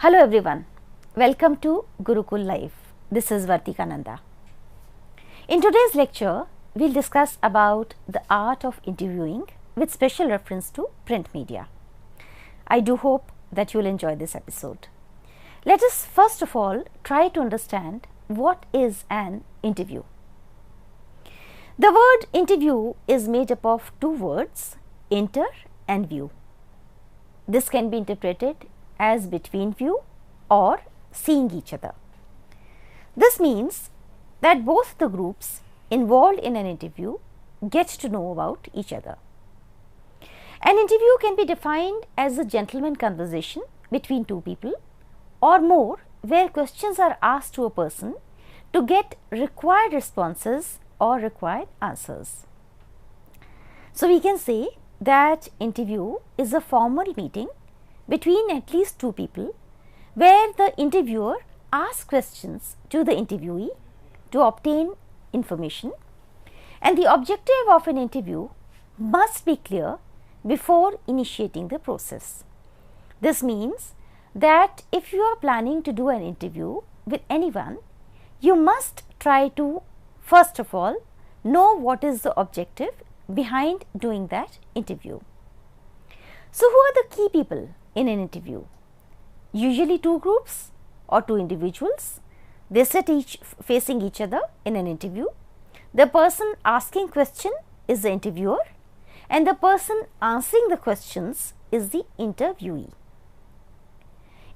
Hello everyone, welcome to Gurukul Life. This is Vartika Nanda. In today's lecture, we will discuss about the art of interviewing with special reference to print media. I do hope that you will enjoy this episode. Let us first of all try to understand what is an interview. The word interview is made up of two words, inter and view. This can be interpreted as between view or seeing each other. This means that both the groups involved in an interview get to know about each other. An interview can be defined as a gentleman conversation between two people or more, where questions are asked to a person to get required responses or required answers. So we can say that interview is a formal meeting between at least two people where the interviewer asks questions to the interviewee to obtain information, and the objective of an interview must be clear before initiating the process. This means that if you are planning to do an interview with anyone, you must try to first of all know what is the objective behind doing that interview. So, who are the key people in an interview? Usually two groups or two individuals. They sit facing each other in an interview. The person asking question is the interviewer and the person answering the questions is the interviewee.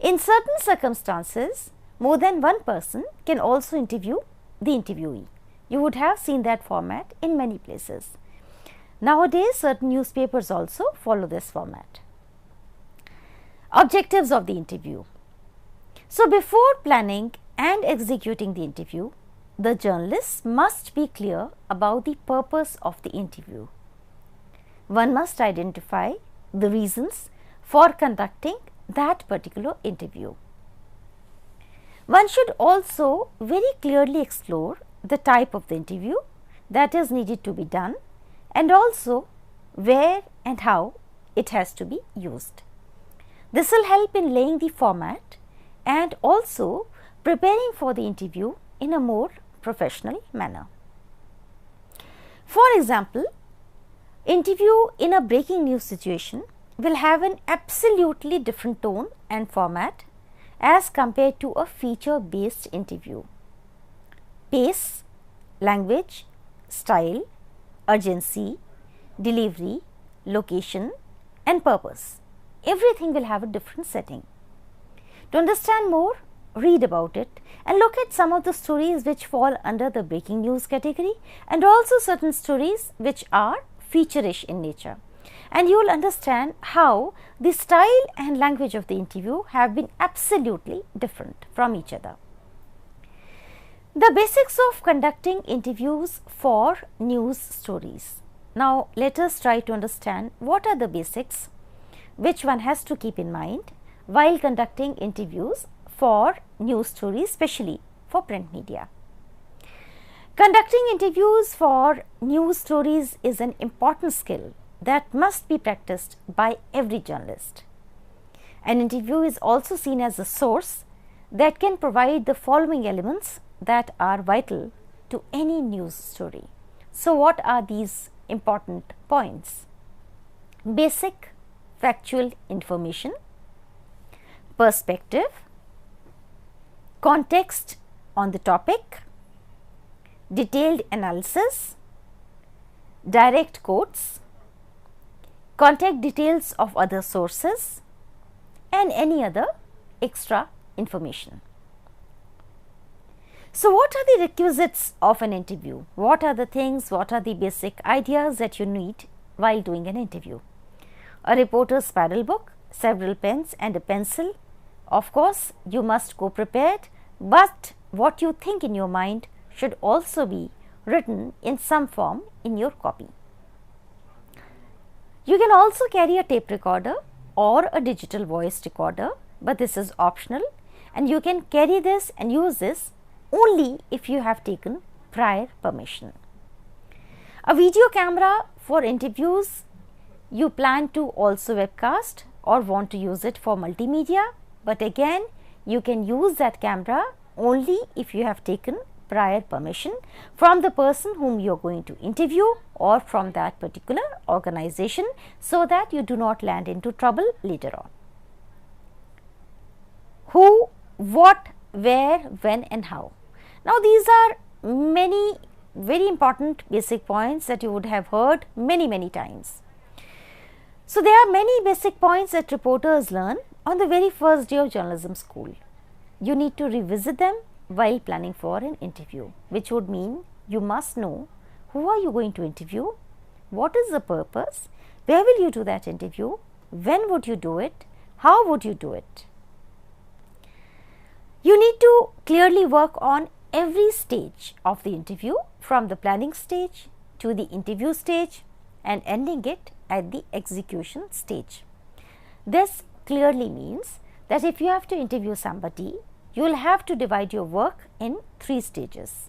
In certain circumstances, more than one person can also interview the interviewee. You would have seen that format in many places. Nowadays, certain newspapers also follow this format. Objectives of the interview. So, before planning and executing the interview, the journalist must be clear about the purpose of the interview. One must identify the reasons for conducting that particular interview. One should also very clearly explore the type of the interview that is needed to be done and also where and how it has to be used. This will help in laying the format and also preparing for the interview in a more professional manner. For example, interview in a breaking news situation will have an absolutely different tone and format as compared to a feature based interview. Pace, language, style, urgency, delivery, location and purpose, everything will have a different setting. To understand more, read about it and look at some of the stories which fall under the breaking news category and also certain stories which are feature-ish in nature, and you will understand how the style and language of the interview have been absolutely different from each other. The basics of conducting interviews for news stories. Now, let us try to understand what are the basics which one has to keep in mind while conducting interviews for news stories, especially for print media. Conducting interviews for news stories is an important skill that must be practiced by every journalist. An interview is also seen as a source that can provide the following elements that are vital to any news story. So, what are these important points? Basic factual information, perspective, context on the topic, detailed analysis, direct quotes, contact details of other sources and any other extra information. So, what are the requisites of an interview? What are the things, what are the basic ideas that you need while doing an interview? A reporter's spiral book, several pens and a pencil. Of course, you must go prepared, but what you think in your mind should also be written in some form in your copy. You can also carry a tape recorder or a digital voice recorder, but this is optional and you can carry this and use this only if you have taken prior permission. A video camera for interviews you plan to also webcast or want to use it for multimedia, But again, you can use that camera only if you have taken prior permission from the person whom you are going to interview or from that particular organization, so that you do not land into trouble later on. Who, what, where, when and how. Now, these are many very important basic points that you would have heard many times. So, there are many basic points that reporters learn on the very first day of journalism school. You need to revisit them while planning for an interview, which would mean you must know who are you going to interview, what is the purpose, where will you do that interview, when would you do it, how would you do it. You need to clearly work on every stage of the interview, from the planning stage to the interview stage and ending it at the execution stage. This clearly means that if you have to interview somebody, you will have to divide your work in 3 stages.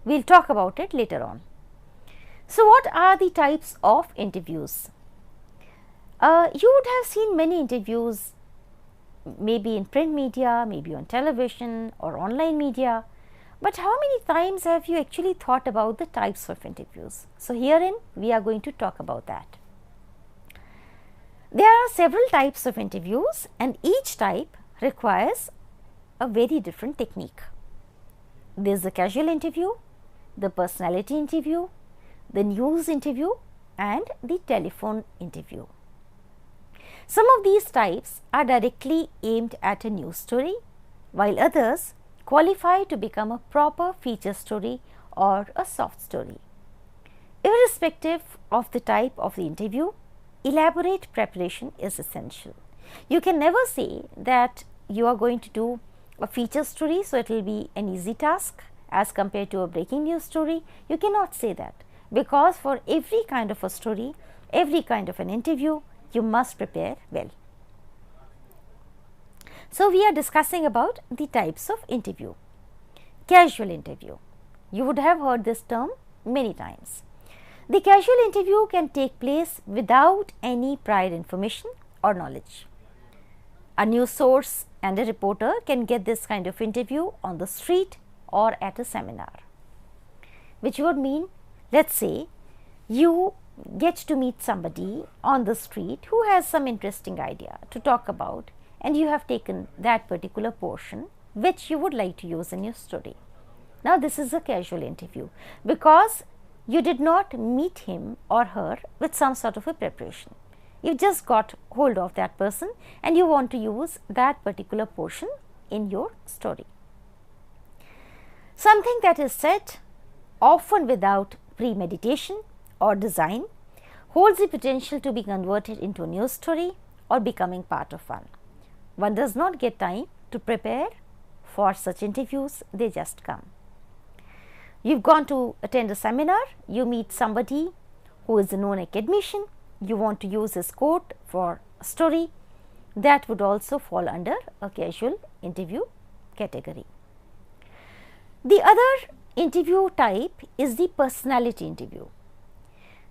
We will talk about it later on. So, what are the types of interviews? You would have seen many interviews, maybe in print media, maybe on television or online media, but how many times have you actually thought about the types of interviews? So, herein we are going to talk about that. There are several types of interviews and each type requires a very different technique. There is the casual interview, the personality interview, the news interview and the telephone interview. Some of these types are directly aimed at a news story, while others qualify to become a proper feature story or a soft story. Irrespective of the type of the interview, elaborate preparation is essential. You can never say that you are going to do a feature story, so it will be an easy task as compared to a breaking news story. You cannot say that, because for every kind of a story, every kind of an interview, you must prepare well. So, we are discussing about the types of interview. Casual interview. You would have heard this term many times. The casual interview can take place without any prior information or knowledge. A news source and a reporter can get this kind of interview on the street or at a seminar, which would mean, let's say, you get to meet somebody on the street who has some interesting idea to talk about, and you have taken that particular portion which you would like to use in your story. Now, this is a casual interview because you did not meet him or her with some sort of a preparation. You just got hold of that person and you want to use that particular portion in your story. Something that is said often without premeditation or design holds the potential to be converted into a news story or becoming part of one. One does not get time to prepare for such interviews, they just come. You've gone to attend a seminar, you meet somebody who is a known academician, you want to use his quote for a story, that would also fall under a casual interview category. The other interview type is the personality interview.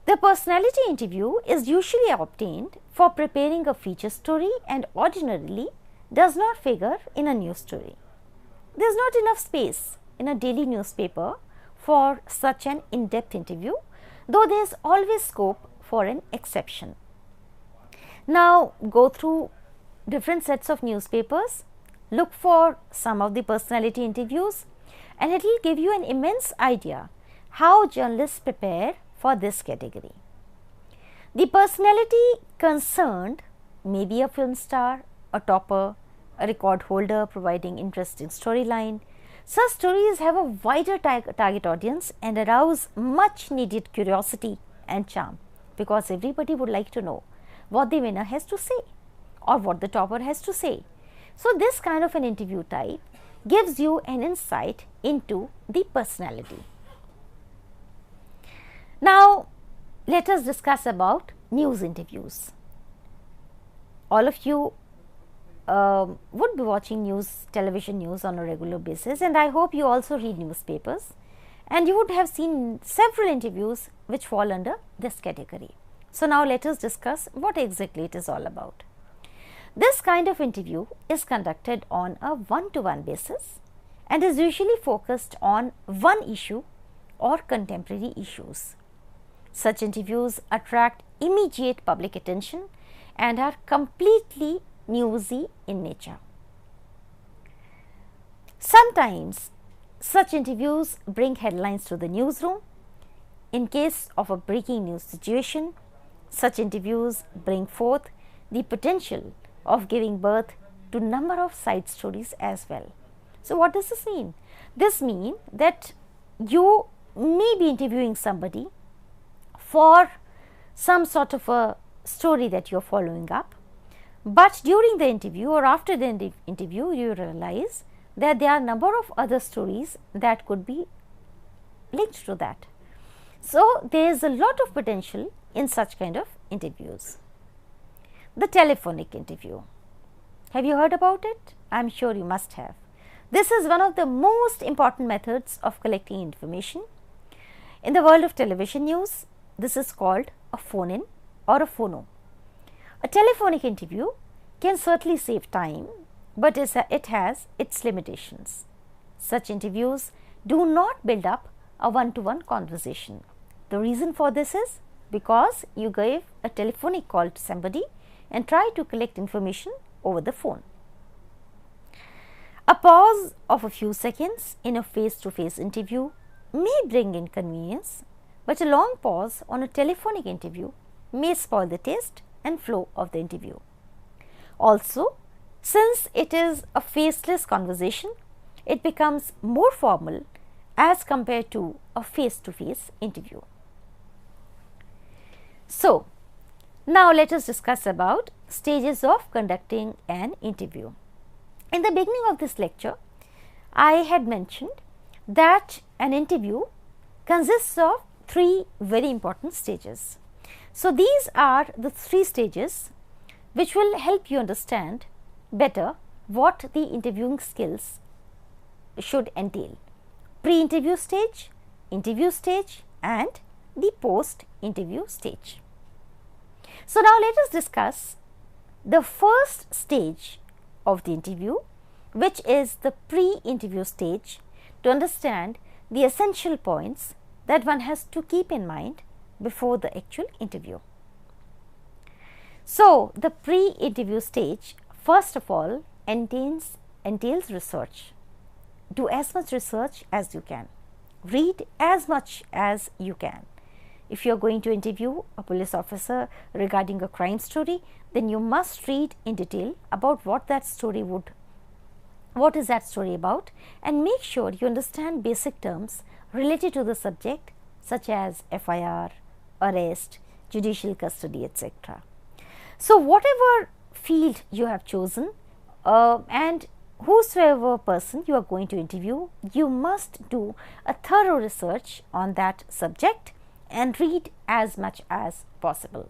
The personality interview is usually obtained for preparing a feature story and ordinarily does not figure in a news story. There is not enough space in a daily newspaper for such an in-depth interview, though there is always scope for an exception. Now, go through different sets of newspapers, look for some of the personality interviews, and it will give you an immense idea how journalists prepare for this category. The personality concerned may be a film star, a topper, a record holder providing interesting storyline. Such stories have a wider target audience and arouse much needed curiosity and charm, because everybody would like to know what the winner has to say or what the topper has to say. So, this kind of an interview type gives you an insight into the personality. Now, let us discuss about news interviews. All of you would be watching television news on a regular basis, and I hope you also read newspapers, and you would have seen several interviews which fall under this category. So, now let us discuss what exactly it is all about. This kind of interview is conducted on a one-to-one basis and is usually focused on one issue or contemporary issues. Such interviews attract immediate public attention and are completely newsy in nature. Sometimes such interviews bring headlines to the newsroom. In case of a breaking news situation, such interviews bring forth the potential of giving birth to number of side stories as well. So what does this mean? This means that you may be interviewing somebody for some sort of a story that you are following up, but during the interview or after the interview you realize that there are a number of other stories that could be linked to that. So there is a lot of potential in such kind of interviews. The telephonic interview. Have you heard about it? I am sure you must have. This is one of the most important methods of collecting information. In the world of television news, this is called a phone-in or a phono. A telephonic interview can certainly save time, but it has its limitations. Such interviews do not build up a one-to-one conversation. The reason for this is because you gave a telephonic call to somebody and try to collect information over the phone. A pause of a few seconds in a face-to-face interview may bring inconvenience, but a long pause on a telephonic interview may spoil the taste and flow of the interview. Also, since it is a faceless conversation, it becomes more formal as compared to a face-to-face interview. So, now let us discuss about stages of conducting an interview. In the beginning of this lecture, I had mentioned that an interview consists of three very important stages. So, these are the three stages which will help you understand better what the interviewing skills should entail: pre-interview stage, interview stage and the post-interview stage. So, now let us discuss the first stage of the interview, which is the pre-interview stage, to understand the essential points that one has to keep in mind before the actual interview. So, the pre-interview stage first of all entails research. Do as much research as you can. Read as much as you can. If you are going to interview a police officer regarding a crime story, then you must read in detail about what is that story about, and make sure you understand basic terms related to the subject such as FIR, arrest, judicial custody, etc. So, whatever field you have chosen and whosoever person you are going to interview, you must do a thorough research on that subject and read as much as possible.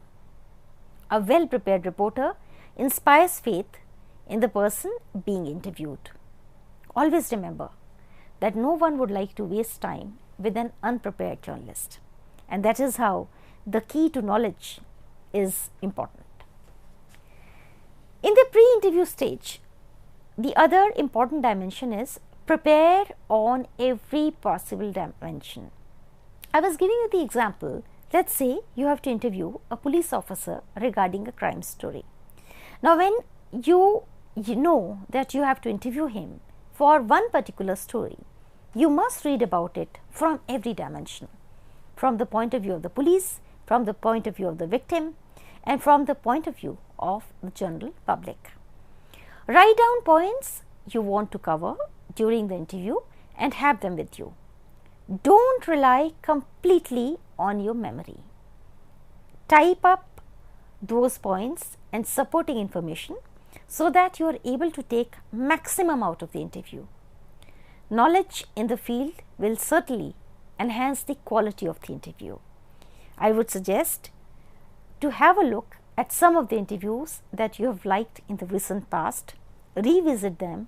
A well prepared reporter inspires faith in the person being interviewed. Always remember that no one would like to waste time with an unprepared journalist, and that is how the key to knowledge is important. In the pre-interview stage, the other important dimension is prepare on every possible dimension. I was giving you the example. Let's say you have to interview a police officer regarding a crime story. Now, when you know that you have to interview him for one particular story, you must read about it from every dimension, from the point of view of the police, from the point of view of the victim, and from the point of view of the general public. Write down points you want to cover during the interview and have them with you. Don't rely completely on your memory. Type up those points and supporting information so that you are able to take maximum out of the interview. Knowledge in the field will certainly enhance the quality of the interview. I would suggest to have a look at some of the interviews that you have liked in the recent past, revisit them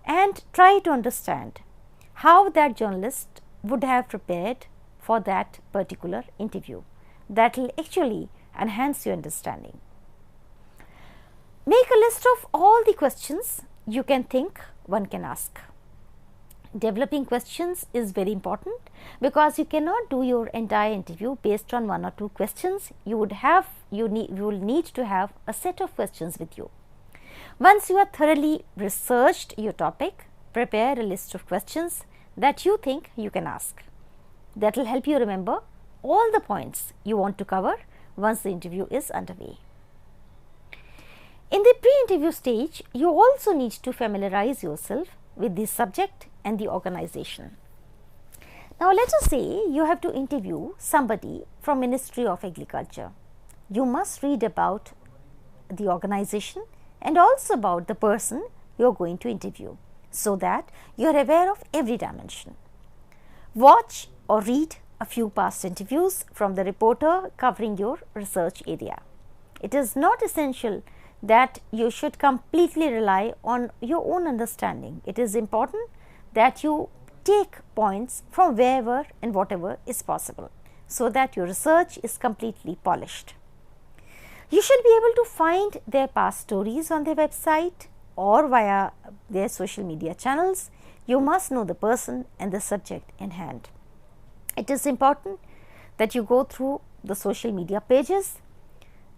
and try to understand how that journalist would have prepared for that particular interview. That will actually enhance your understanding. Make a list of all the questions you can think one can ask. Developing questions is very important because you cannot do your entire interview based on one or two questions. You will need to have a set of questions with you. Once you have thoroughly researched your topic, prepare a list of questions that you think you can ask. That will help you remember all the points you want to cover once the interview is underway. In the pre-interview stage, you also need to familiarize yourself with the subject and the organization. Now, let us say you have to interview somebody from Ministry of Agriculture. You must read about the organization and also about the person you are going to interview, so that you are aware of every dimension. Watch or read a few past interviews from the reporter covering your research area. It is not essential that you should completely rely on your own understanding. It is important that you take points from wherever and whatever is possible, so that your research is completely polished. You should be able to find their past stories on their website or via their social media channels. You must know the person and the subject in hand. It is important that you go through the social media pages,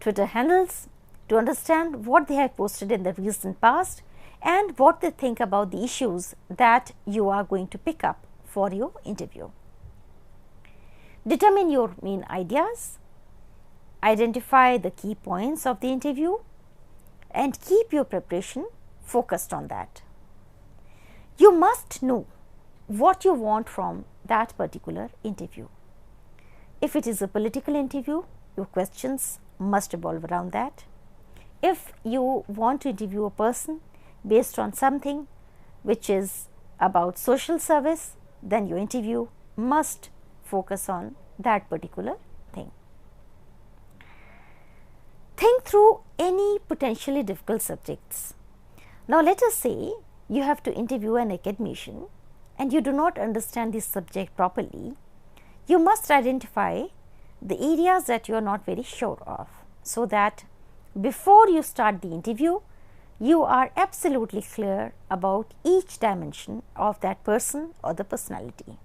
Twitter handles, to understand what they have posted in the recent past and what they think about the issues that you are going to pick up for your interview. Determine your main ideas, identify the key points of the interview, and keep your preparation focused on that. You must know what you want from that particular interview. If it is a political interview, your questions must revolve around that. If you want to interview a person based on something which is about social service, then your interview must focus on that particular thing. Think through any potentially difficult subjects. Now, let us say you have to interview an academician and you do not understand this subject properly. You must identify the areas that you are not very sure of, so that before you start the interview, you are absolutely clear about each dimension of that person or the personality.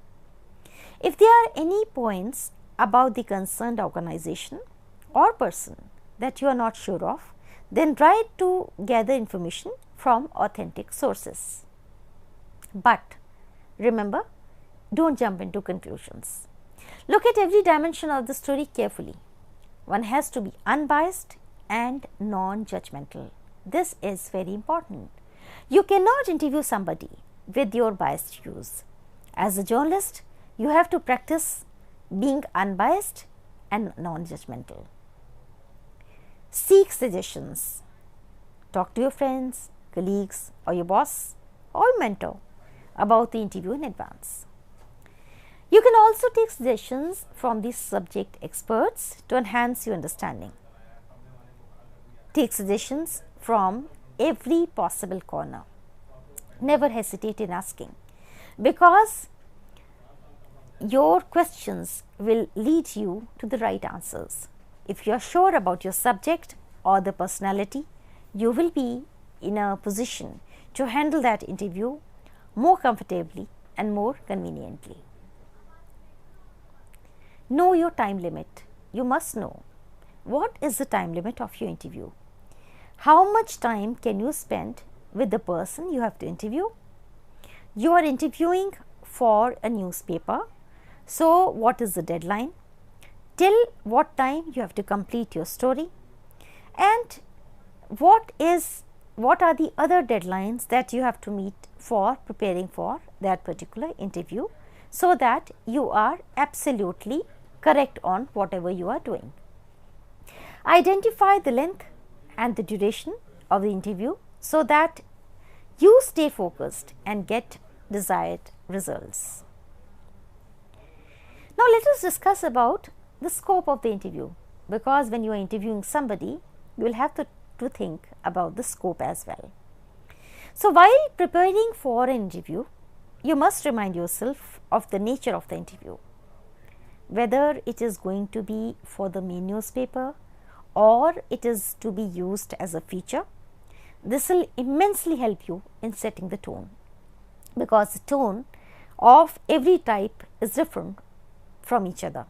If there are any points about the concerned organization or person that you are not sure of, then try to gather information from authentic sources. But remember, don't jump into conclusions. Look at every dimension of the story carefully. One has to be unbiased and non-judgmental. This is very important. You cannot interview somebody with your biased views. As a journalist, you have to practice being unbiased and non-judgmental. Seek suggestions. Talk to your friends, colleagues, or your boss or mentor about the interview in advance. You can also take suggestions from the subject experts to enhance your understanding. Take suggestions from every possible corner. Never hesitate in asking, because your questions will lead you to the right answers. If you are sure about your subject or the personality, you will be in a position to handle that interview more comfortably and more conveniently. Know your time limit. You must know what is the time limit of your interview. How much time can you spend with the person you have to interview? You are interviewing for a newspaper, so what is the deadline? Till what time you have to complete your story? And what are the other deadlines that you have to meet for preparing for that particular interview, so that you are absolutely correct on whatever you are doing. Identify the length and the duration of the interview so that you stay focused and get desired results. Now, let us discuss about the scope of the interview, because when you are interviewing somebody, you will have to think about the scope as well. So, while preparing for an interview, you must remind yourself of the nature of the interview, whether it is going to be for the main newspaper or it is to be used as a feature This will immensely help you in setting the tone, because the tone of every type is different from each other.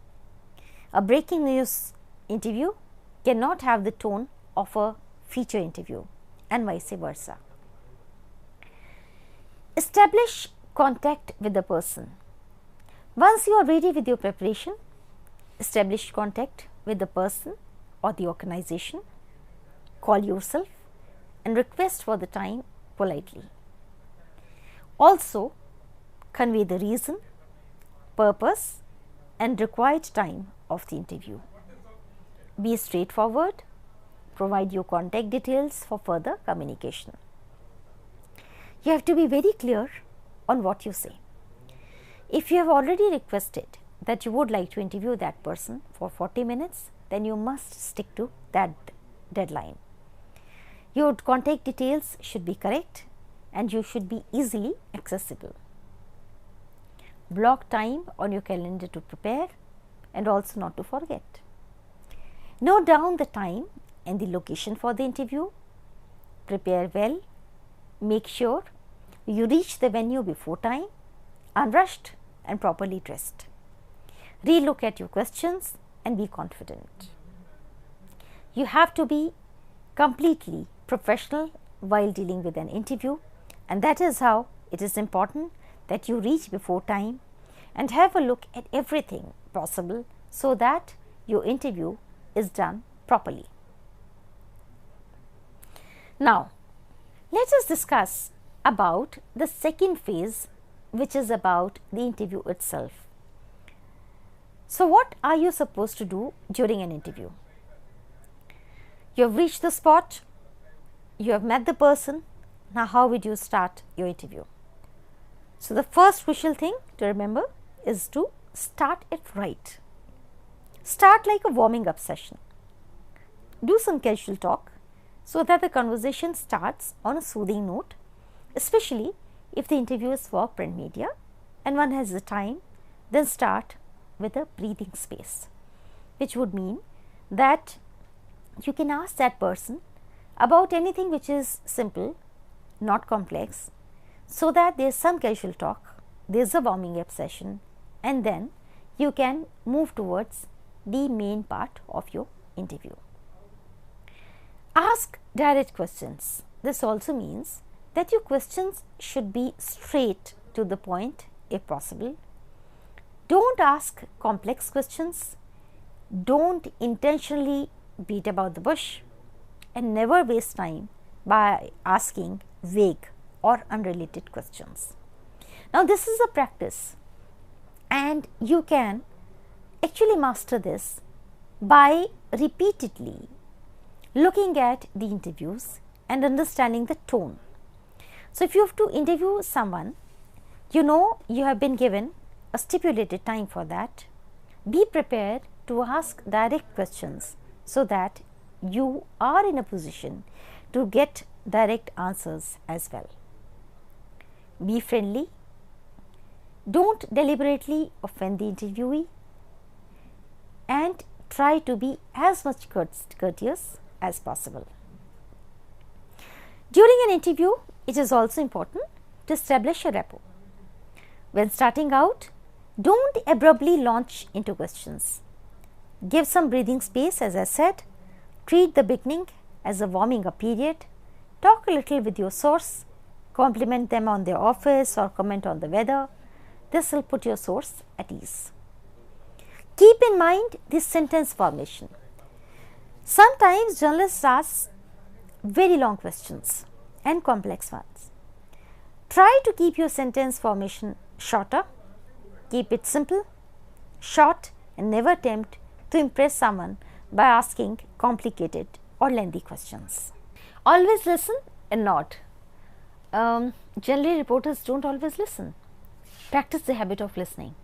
A breaking news interview cannot have the tone of a feature interview, and vice versa. Establish contact with the person. Once you are ready with your preparation, establish contact with the person or the organization. Call yourself and request for the time politely. Also, convey the reason, purpose, and required time of the interview. Be straightforward. Provide your contact details for further communication. You have to be very clear on what you say. If you have already requested that you would like to interview that person for 40 minutes, then you must stick to that deadline. Your contact details should be correct and you should be easily accessible. Block time on your calendar to prepare and also not to forget. Note down the time and the location for the interview. Prepare well. Make sure you reach the venue before time, unrushed and properly dressed. Relook at your questions and be confident. You have to be completely professional while dealing with an interview, and that is how it is important that you reach before time and have a look at everything possible so that your interview is done properly. Now, let us discuss about the second phase, which is about the interview itself. So, what are you supposed to do during an interview? You have reached the spot, you have met the person. Now, how would you start your interview? So, the first crucial thing to remember is to start it right. Start like a warming up session. Do some casual talk so that the conversation starts on a soothing note, especially if the interview is for print media and one has the time. Then start with a breathing space, which would mean that you can ask that person about anything which is simple, not complex, so that there is some casual talk, there is a warming up session, and then you can move towards the main part of your interview. Ask direct questions. This also means that your questions should be straight to the point if possible. Don't ask complex questions. Don't intentionally beat about the bush, and never waste time by asking vague or unrelated questions. Now, this is a practice, and you can actually master this by repeatedly looking at the interviews and understanding the tone. So, if you have to interview someone, you know you have been given a stipulated time for that. Be prepared to ask direct questions so that you are in a position to get direct answers as well. Be friendly. Don't deliberately offend the interviewee, and try to be as much courteous as possible. During an interview, it is also important to establish a rapport. When starting out, don't abruptly launch into questions. Give some breathing space, as I said. Treat the beginning as a warming up period. Talk a little with your source. Compliment them on their office or comment on the weather. This will put your source at ease. Keep in mind this sentence formation. Sometimes journalists ask very long questions and complex ones. Try to keep your sentence formation shorter. Keep it simple, short, and never attempt to impress someone by asking complicated or lengthy questions. Always listen and nod. Generally, reporters don't always listen. Practice the habit of listening.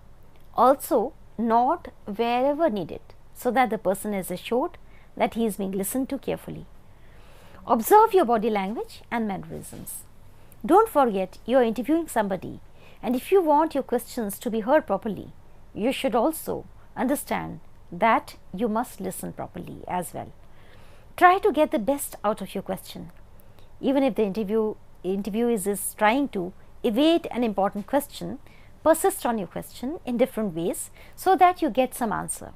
Also, nod wherever needed so that the person is assured that he is being listened to carefully. Observe your body language and mannerisms. Don't forget you are interviewing somebody, and if you want your questions to be heard properly, you should also understand that you must listen properly as well. Try to get the best out of your question. Even if the interview is trying to evade an important question, persist on your question in different ways so that you get some answer.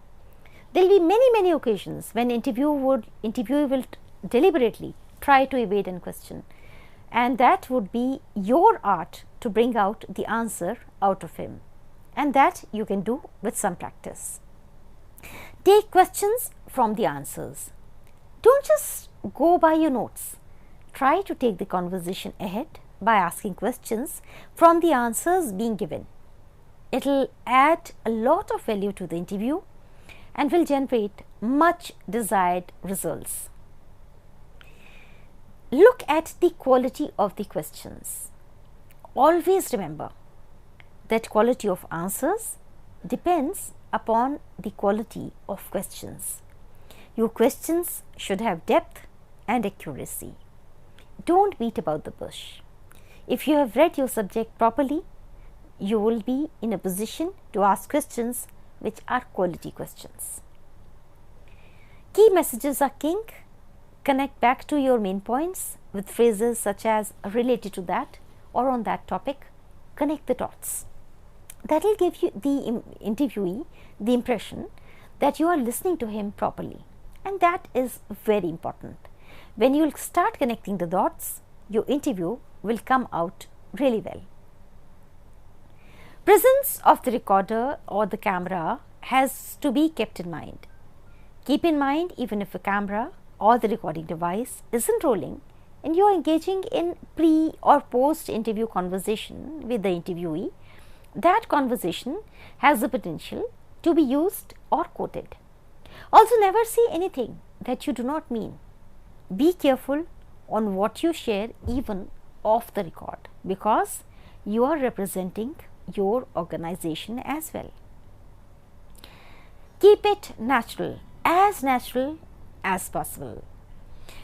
There will be many occasions when interviewer will deliberately try to evade a question, and that would be your art to bring out the answer out of him, and that you can do with some practice. Take questions from the answers. Don't just go by your notes. Try to take the conversation ahead by asking questions from the answers being given. It will add a lot of value to the interview and will generate much desired results. Look at the quality of the questions. Always remember that quality of answers depends upon the quality of questions. Your questions should have depth and accuracy. Don't beat about the bush. If you have read your subject properly, you will be in a position to ask questions which are quality questions. Key messages are king. Connect back to your main points with phrases such as related to that or on that topic. Connect the dots. That will give you the interviewee the impression that you are listening to him properly, and that is very important. When you will start connecting the dots, your interview will come out really well. Presence of the recorder or the camera has to be kept in mind. Keep in mind, even if a camera or the recording device isn't rolling and you are engaging in pre or post interview conversation with the interviewee, that conversation has the potential to be used or quoted. Also, never say anything that you do not mean. Be careful on what you share even off the record, because you are representing your organization as well. Keep it natural as possible.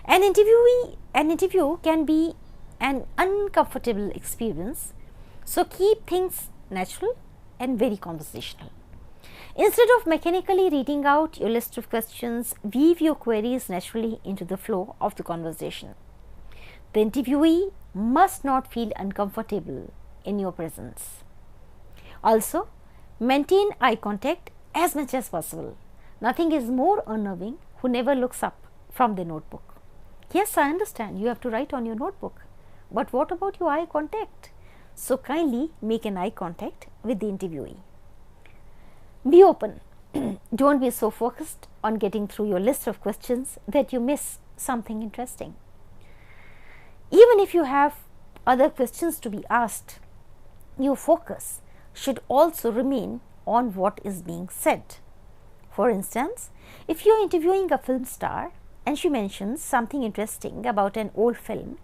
An interview can be an uncomfortable experience, so keep things natural and very conversational. Instead of mechanically reading out your list of questions, weave your queries naturally into the flow of the conversation. The interviewee must not feel uncomfortable in your presence. Also, maintain eye contact as much as possible. Nothing is more unnerving who never looks up from their notebook. Yes, I understand you have to write on your notebook, but what about your eye contact? So kindly make an eye contact with the interviewee. Be open. Don't be so focused on getting through your list of questions that you miss something interesting. Even if you have other questions to be asked, your focus should also remain on what is being said. For instance, if you are interviewing a film star and she mentions something interesting about an old film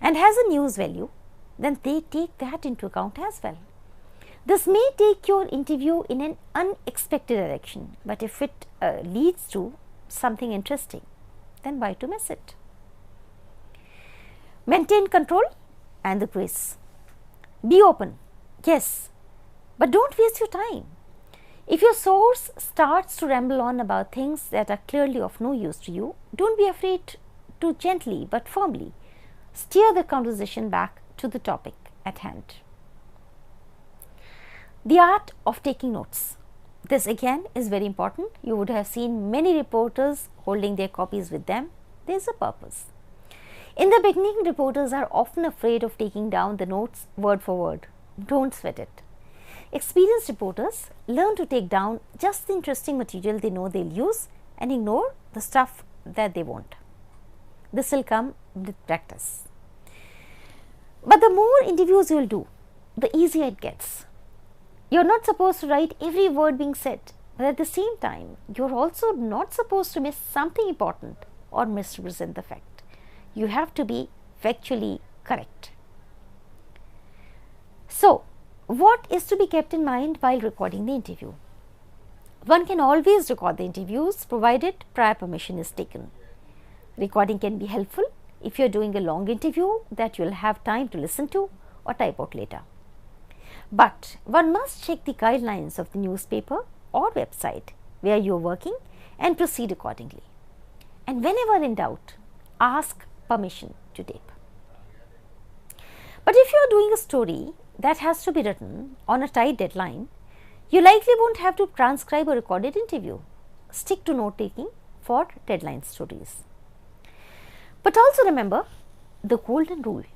and has a news value, then they take that into account as well. This may take your interview in an unexpected direction, but if it leads to something interesting, then why to miss it? Maintain control and the grace. Be open, yes, but don't waste your time. If your source starts to ramble on about things that are clearly of no use to you, don't be afraid to gently but firmly steer the conversation back to the topic at hand. The art of taking notes. This again is very important. You would have seen many reporters holding their copies with them. There is a purpose. In the beginning, reporters are often afraid of taking down the notes word for word. Don't sweat it. Experienced reporters learn to take down just the interesting material they know they'll use and ignore the stuff that they won't. This will come with practice. But the more interviews you will do, the easier it gets. You're not supposed to write every word being said, but at the same time, you're also not supposed to miss something important or misrepresent the fact. You have to be factually correct. So, what is to be kept in mind while recording the interview? One can always record the interviews provided prior permission is taken. Recording can be helpful if you're doing a long interview that you'll have time to listen to or type out later. But one must check the guidelines of the newspaper or website where you're working and proceed accordingly. And whenever in doubt, ask permission to tape. But if you are doing a story that has to be written on a tight deadline, you likely won't have to transcribe a recorded interview. Stick to note taking for deadline stories. But also remember the golden rule: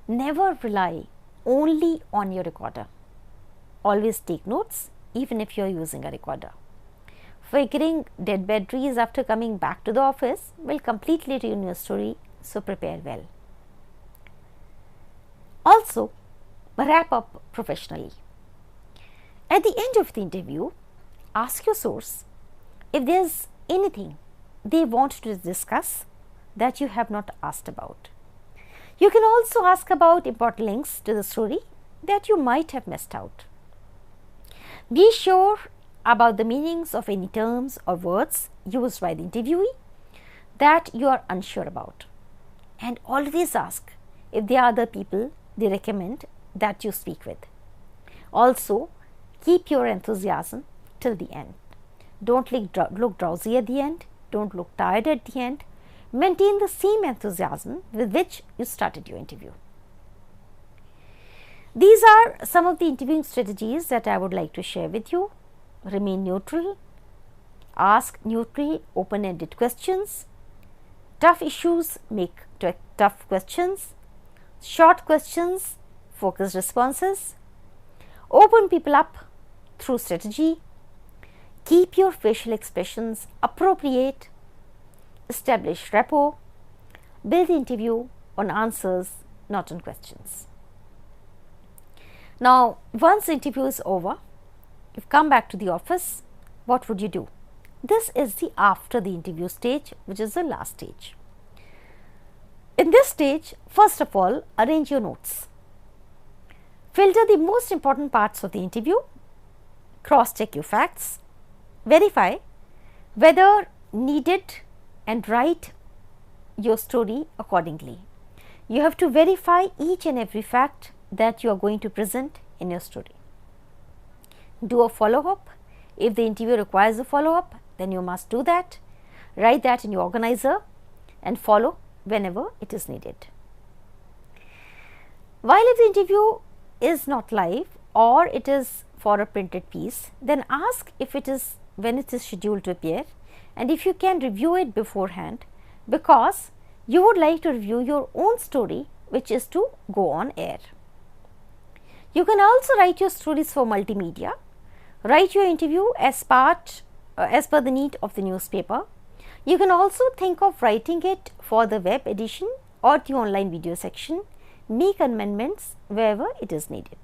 never rely only on your recorder. Always take notes even if you are using a recorder. Figuring dead batteries after coming back to the office will completely ruin your story, so prepare well. Also, wrap up professionally. At the end of the interview, ask your source if there is anything they want to discuss that you have not asked about. You can also ask about important links to the story that you might have missed out. Be sure about the meanings of any terms or words used by the interviewee that you are unsure about, and always ask if there are other people they recommend that you speak with. Also, keep your enthusiasm till the end. Don't look drowsy at the end. Don't look tired at the end. Maintain the same enthusiasm with which you started your interview. These are some of the interviewing strategies that I would like to share with you. Remain neutral. Ask neutral, open-ended questions. Tough issues make tough questions. Short questions, focused responses. Open people up through strategy. Keep your facial expressions appropriate. Establish rapport. Build the interview on answers, not on questions. Now, once the interview is over, you've come back to the office, what would you do? This is the after the interview stage, which is the last stage. In this stage, first of all, arrange your notes. Filter the most important parts of the interview. Cross-check your facts. Verify whether needed and write your story accordingly. You have to verify each and every fact that you are going to present in your story. Do a follow-up. If the interview requires a follow-up, then you must do that. Write that in your organizer and follow whenever it is needed. While if the interview is not live or it is for a printed piece, then ask if it is when it is scheduled to appear, and if you can review it beforehand, because you would like to review your own story which is to go on air. You can also write your stories for multimedia. Write your interview as per the need of the newspaper. You can also think of writing it for the web edition or the online video section. Make amendments wherever it is needed.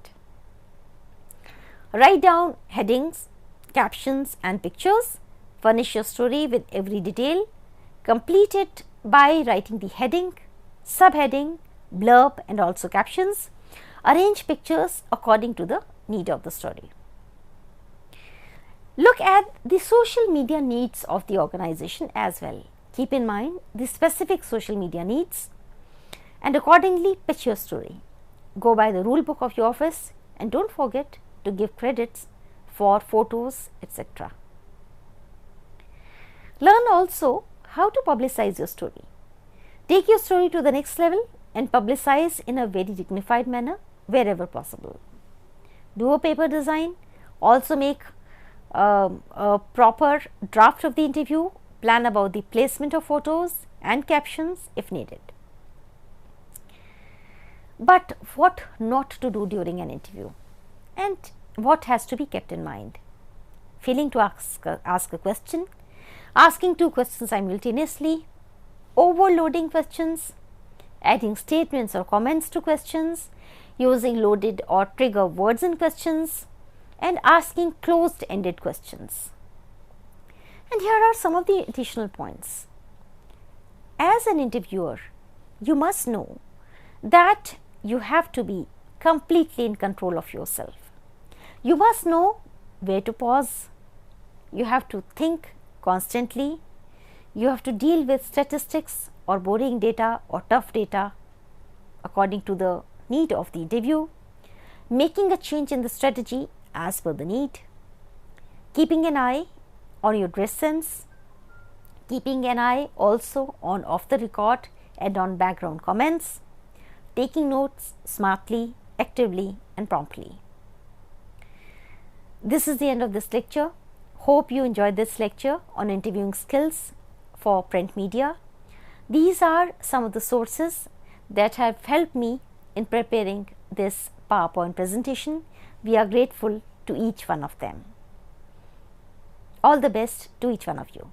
Write down headings, captions and pictures. Furnish your story with every detail. Complete it by writing the heading, subheading, blurb and also captions. Arrange pictures according to the need of the story. Look at the social media needs of the organization as well. Keep in mind the specific social media needs and accordingly pitch your story. Go by the rule book of your office and don't forget to give credits for photos, etc. Learn also how to publicize your story. Take your story to the next level and publicize in a very dignified manner wherever possible. Do a paper design. Also make a proper draft of the interview. Plan about the placement of photos and captions if needed. But what not to do during an interview and what has to be kept in mind? Failing to ask a question, asking two questions simultaneously, overloading questions, adding statements or comments to questions, using loaded or trigger words in questions, and asking closed-ended questions. And here are some of the additional points. As an interviewer, you must know that you have to be completely in control of yourself. You must know where to pause. You have to think constantly. You have to deal with statistics or boring data or tough data according to the need of the interview, making a change in the strategy as per the need, keeping an eye on your dress sense, keeping an eye also on off the record and on background comments, taking notes smartly, actively and promptly. This is the end of this lecture. Hope you enjoyed this lecture on interviewing skills for print media. These are some of the sources that have helped me in preparing this PowerPoint presentation. We are grateful to each one of them. All the best to each one of you.